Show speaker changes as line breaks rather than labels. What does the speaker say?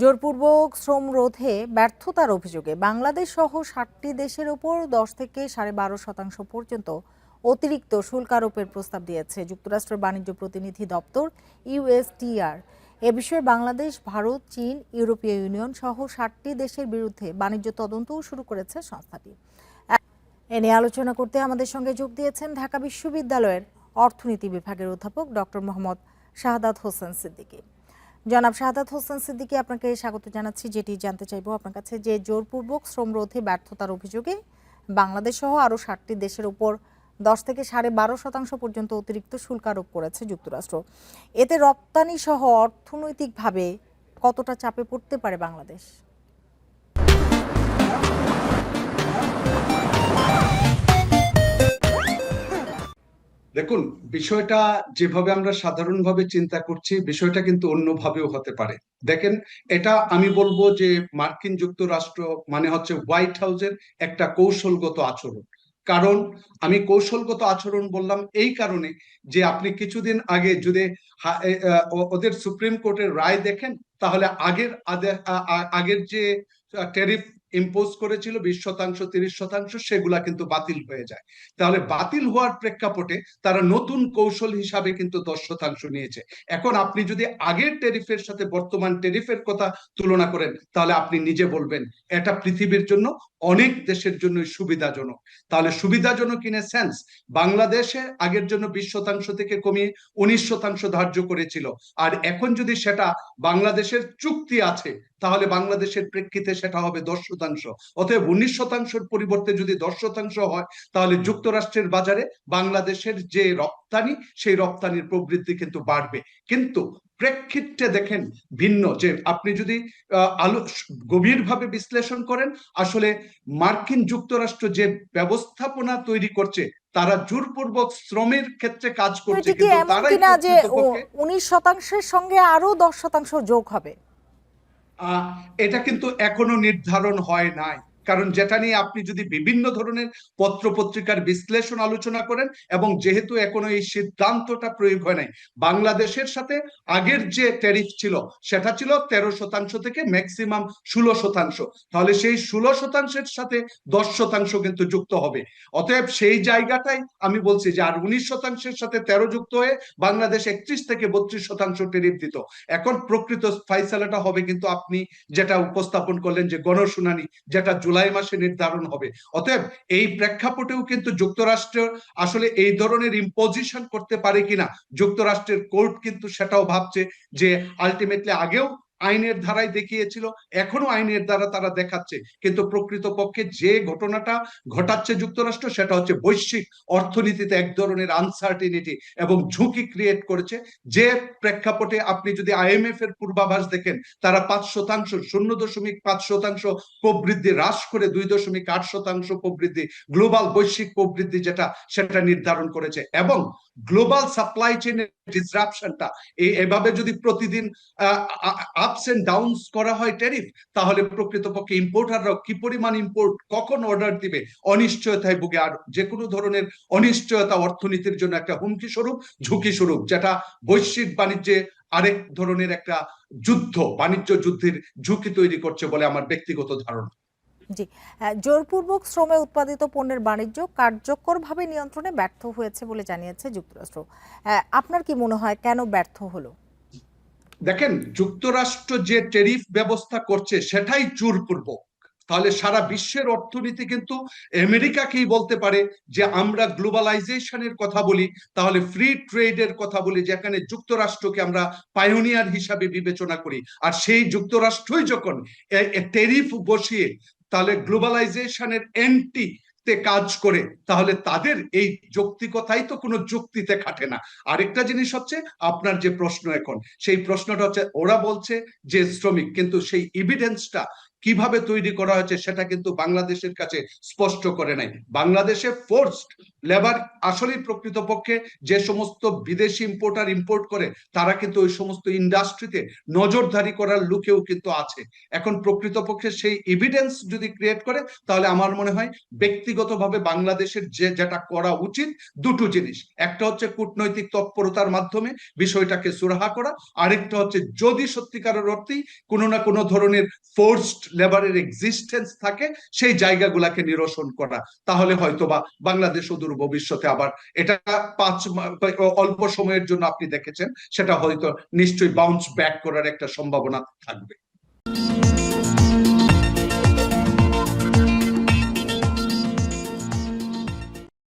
জোরপূর্বক শ্রম রোধে ব্যর্থতার অভিযোগে বাংলাদেশ সহ ৭টি দেশের ওপর ১০ থেকে ১২.৫% পর্যন্ত অতিরিক্ত শুল্ক আরোপের প্রস্তাব দিয়েছে যুক্তরাষ্ট্রের বাণিজ্য প্রতিনিধি দপ্তর ইউএসটিআর। এ বিষয়ে বাংলাদেশ, ভারত, চীন, ইউরোপীয় ইউনিয়ন সহ ৭টি দেশের বিরুদ্ধে বাণিজ্য তদন্তও শুরু করেছে সংস্থাটি। এ নিয়ে আলোচনা করতে আমাদের সঙ্গে যোগ দিয়েছেন ঢাকা বিশ্ববিদ্যালয়ের অর্থনীতি বিভাগের অধ্যাপক ডক্টর মোহাম্মদ শাহাদাত হোসেন সিদ্দিকী। জনাব শাহাদাত হোসেন সিদ্দিকী, আপনাকে স্বাগত জানাচ্ছি। যেটি জানতে চাইবো আপনার কাছে, যে জোরপূর্বক শ্রম রোধে ব্যর্থতার অভিযোগে বাংলাদেশ সহ আরও ৭টি দেশের উপর ১০ থেকে ১২.৫% পর্যন্ত অতিরিক্ত শুল্ক আরোপ করেছে যুক্তরাষ্ট্র। এতে রপ্তানি সহ অর্থনৈতিকভাবে কতটা চাপে পড়তে পারে বাংলাদেশ?
দেখুন, বিষয়টা যেভাবে আমরা সাধারণভাবে চিন্তা করছি, বিষয়টা কিন্তু অন্যভাবেও হতে পারে। দেখেন, এটা আমি বলবো যে মার্কিন যুক্তরাষ্ট্র মানে হচ্ছে হোয়াইট হাউসের একটা কৌশলগত আচরণ। কারণ আমি কৌশলগত আচরণ বললাম এই কারণে যে আপনি কিছুদিন আগে যদি ওদের সুপ্রিম কোর্টের রায় দেখেন, তাহলে আগের যে ট্যারিফ ইম্পোজ করেছিল 20%, 30%, সেগুলা কিন্তু বাতিল হয়ে যায়। তাহলে বাতিল হওয়ার প্রেক্ষাপটে তারা নতুন কৌশল হিসাবে কিন্তু 10% নিয়েছে। এখন আপনি যদি আগের ট্যারিফের সাথে বর্তমান ট্যারিফের কথা তুলনা করেন, তাহলে আপনি নিজে বলবেন এটা পৃথিবীর জন্য অনেক দেশের জন্য সুবিধাজনক। তাহলে সুবিধাজনক ইন এ সেন্স, বাংলাদেশে আগের জন্য 20% থেকে কমিয়ে 19% ধার্য করেছিল, আর এখন যদি সেটা বাংলাদেশের চুক্তি আছে, তাহলে বাংলাদেশের প্রেক্ষিতে সেটা হবে 10%। অতএব 19%-র পরিবর্তে যদি 10% হয়, তাহলে যুক্তরাষ্ট্রের বাজারে বাংলাদেশের যে রপ্তানি, সেই রপ্তানির প্রবৃদ্ধি কিন্তু বাড়বে। কিন্তু প্রেক্ষিতে দেখেন ভিন্ন, যে আপনি যদি গভীরভাবে বিশ্লেষণ করেন, আসলে মার্কিন যুক্তরাষ্ট্র যে ব্যবস্থাপনা তৈরি করছে, তারা জোরপূর্বক শ্রমের ক্ষেত্রে কাজ করছে,
কি
কিন্তু
এমন
তারাই
কিনা যে
প্রকৃতপক্ষে
19%-এর সঙ্গে আরো 10% যোগ হবে?
এটা কিন্তু এখনো নির্ধারণ হয় নাই। কারণ যেটা নিয়ে আপনি যদি বিভিন্ন ধরনের পত্র পত্রিকার বিশ্লেষণ আলোচনা করেন, এবং যেহেতু এখনো এই সিদ্ধান্তটা প্রয়োগ হয় নাই, বাংলাদেশের সাথে আগের যে ট্যারিফ ছিল সেটা ছিল 13% থেকে ম্যাক্সিমাম 16%। তাহলে সেই 16%-এর সাথে 10% কিন্তু যুক্ত হবে। অতএব সেই জায়গাটাই আমি বলছি যে আর 19%-এর সাথে 13 যুক্ত হয়ে বাংলাদেশ 31 থেকে 32% ট্যারিফ দিত। এখন প্রকৃত ফাইসালাটা হবে কিন্তু আপনি যেটা উপস্থাপন করলেন, যে গণশুনানি, যেটা জুলাই মাসে নির্ধারণ হবে। অতএব এই প্রেক্ষাপটেও কিন্তু যুক্তরাষ্ট্র আসলে এই ধরনের ইম্পোজিশন করতে পারে কিনা, যুক্তরাষ্ট্রের কোর্ট কিন্তু সেটাও ভাবছে। যে আলটিমেটলি আগেও আইনের ধারায় দেখিয়েছিল, এখনো আইনের দ্বারা তারা দেখাচ্ছে, কিন্তু প্রকৃতপক্ষে যে ঘটনাটা ঘটাচ্ছে যুক্তরাষ্ট্র, সেটা হচ্ছে বৈশ্বিক অর্থনীতিতে এক ধরনের আনসার্টিনিটি এবং ঝুঁকি ক্রিয়েট করেছে। যে প্রেক্ষাপটে আপনি যদি আইএমএফ এর পূর্বাভাস দেখেন, তারা 5%, 0.5% প্রবৃদ্ধি হ্রাস করে 2.8% প্রবৃদ্ধি, গ্লোবাল বৈশ্বিক প্রবৃদ্ধি যেটা, সেটা নির্ধারণ করেছে। এবং গ্লোবাল সাপ্লাই চেইনের ডিসরাপশনটা এভাবে যদি প্রতিদিন আপস এন্ড ডাউনস করা হয় ট্যারিফ, তাহলে প্রকৃতপক্ষে ইম্পোর্টাররাও কি পরিমাণ ইম্পোর্ট কখন অর্ডার দিবে, অনিশ্চয়তায় ভুগে। আর যে কোনো ধরনের অনিশ্চয়তা অর্থনীতির জন্য একটা হুমকি স্বরূপ, ঝুঁকি স্বরূপ, যেটা বৈশ্বিক বাণিজ্যে আরেক ধরনের একটা বাণিজ্য যুদ্ধের ঝুঁকি তৈরি করছে বলে আমার ব্যক্তিগত ধারণা।
জি। জোরপূর্বক শ্রমে উৎপাদিত পণ্যের বাণিজ্য কার্যকরভাবে নিয়ন্ত্রণে ব্যর্থ হয়েছে বলে জানিয়েছে যুক্তরাষ্ট্র। আপনার কি মনে হয় কেন ব্যর্থ হলো?
দেখেন, যুক্তরাষ্ট্র যে ট্যারিফ ব্যবস্থা করছে সেটাই জোরপূর্বক। তাহলে সারা বিশ্বের অর্থনীতি কিন্তু আমেরিকাকেই বলতে পারে যে আমরা গ্লোবালাইজেশনের কথা বলি, তাহলে ফ্রি ট্রেডের কথা বলি, যেখানে যুক্তরাষ্ট্রকে আমরা পায়োনিয়ার হিসাবে বিবেচনা করি। আর সেই যুক্তরাষ্ট্রই যখন ট্যারিফ বসিয়ে তাহলে গ্লোবালাইজেশনের এন্টি কাজ করে, তাহলে তাদের এই যৌক্তিকতাই তো কোনো যুক্তিতে খাটে না। আরেকটা জিনিস হচ্ছে, আপনার যে প্রশ্ন এখন, সেই প্রশ্নটা হচ্ছে ওরা বলছে যে শ্রমিক, কিন্তু সেই এভিডেন্সটা কিভাবে তৈরি করা হয়েছে সেটা কিন্তু বাংলাদেশের কাছে স্পষ্ট করে নাই। বাংলাদেশে ফোর্সড লেবার আসলেই প্রকৃতপক্ষে যে সমস্ত বিদেশি ইম্পোর্টার ইম্পোর্ট করে তারা কিন্তু ওই সমস্ত ইন্ডাস্ট্রিতে নজরদারি করার লোকেও কিন্তু আছে। এখন প্রকৃতপক্ষে সেই এভিডেন্স যদি ক্রিয়েট করে, তাহলে আমার মনে হয় ব্যক্তিগতভাবে বাংলাদেশের যেটা করা উচিত দুটো জিনিস, একটা হচ্ছে কূটনৈতিক তৎপরতার মাধ্যমে বিষয়টাকে সুরাহা করা, আরেকটা হচ্ছে যদি সত্যিকারের অর্থেই কোনো না কোনো ধরনের ফোর্সড লেবারের এক্সিস্টেন্স থাকে সেই জায়গাগুলোকে নিরসন করা, তাহলে হয়তোবা বাংলাদেশ অদূর ভবিষ্যতে আবার এটা অল্প সময়ের জন্য আপনি দেখেছেন, সেটা হয়তো নিশ্চয়ই বাউন্স ব্যাক করার একটা সম্ভাবনা থাকবে।